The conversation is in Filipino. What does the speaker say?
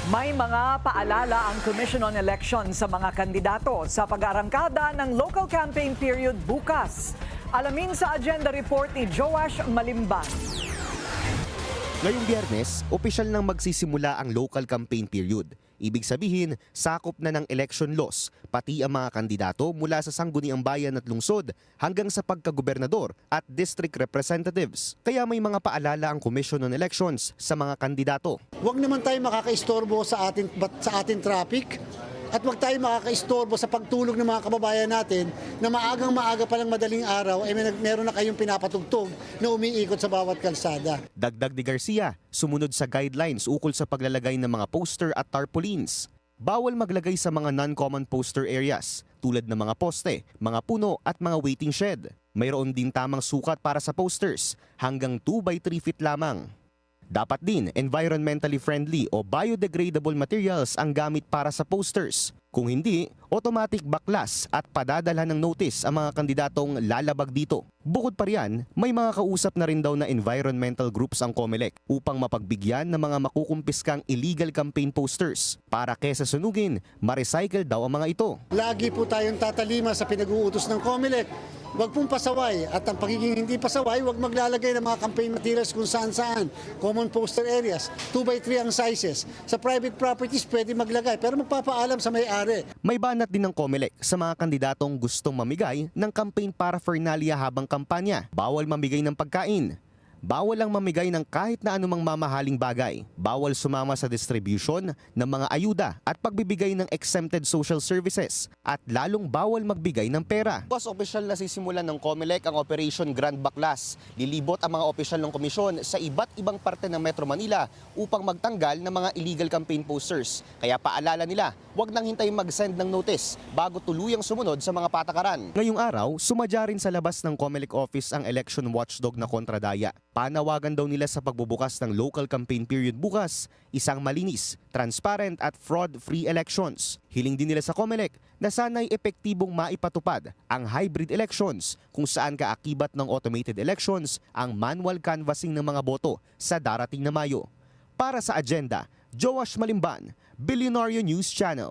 May mga paalala ang Commission on Elections sa mga kandidato sa pag-aarangkada ng local campaign period bukas. Alamin sa agenda report ni Joash Malimban. Ngayong Biyernes, opisyal nang magsisimula ang local campaign period. Ibig sabihin, sakop na ng election laws, pati ang mga kandidato mula sa sangguniang bayan at lungsod hanggang sa pagkagobernador at district representatives. Kaya may mga paalala ang Commission on Elections sa mga kandidato. Huwag naman tayo makakaistorbo sa ating traffic at huwag tayo makakaistorbo sa pagtulog ng mga kababayan natin na maagang-maaga pa lang madaling araw ay meron na kayong pinapatugtog na umiikot sa bawat kalsada. Dagdag ni Garcia, sumunod sa guidelines ukol sa paglalagay ng mga poster at tarpaulins. Bawal maglagay sa mga non-common poster areas tulad ng mga poste, mga puno at mga waiting shed. Mayroon din tamang sukat para sa posters, hanggang 2 by 3 feet lamang. Dapat din environmentally friendly o biodegradable materials ang gamit para sa posters. Kung hindi, automatic baklas at padadalhan ng notice ang mga kandidatong lalabag dito. Bukod pa riyan, may mga kausap na rin daw na environmental groups ang COMELEC upang mapagbigyan ng mga makukumpiskang illegal campaign posters. Para kesa sunugin, ma-recycle daw ang mga ito. Lagi po tayong tatalima sa pinag-uutos ng COMELEC. Huwag pong pasaway at ang pagiging hindi pasaway, huwag maglalagay ng mga campaign materials kung saan-saan. Common poster areas, 2 by 3 ang sizes. Sa private properties pwede maglagay pero magpapaalam sa may-ari. May banat din ng COMELEC sa mga kandidatong gustong mamigay ng campaign paraphernalia habang kampanya. Bawal mamigay ng pagkain. Bawal lang mamigay ng kahit na anumang mamahaling bagay. Bawal sumama sa distribution ng mga ayuda at pagbibigay ng exempted social services. At lalong bawal magbigay ng pera. Bukas opisyal na sisimulan ng COMELEC ang Operation Grand Baklas. Lilibot ang mga opisyal ng komisyon sa iba't ibang parte ng Metro Manila upang magtanggal ng mga illegal campaign posters. Kaya paalala nila, huwag nang hintayin mag-send ng notice bago tuluyang sumunod sa mga patakaran. Ngayong araw, sumadya rin sa labas ng COMELEC office ang election watchdog na Kontradaya. Panawagan daw nila sa pagbubukas ng local campaign period bukas, isang malinis, transparent at fraud-free elections. Hiling din nila sa COMELEC na sana'y epektibong maipatupad ang hybrid elections kung saan kaakibat ng automated elections ang manual canvassing ng mga boto sa darating na Mayo. Para sa agenda, Joash Malimban, Billionaire News Channel.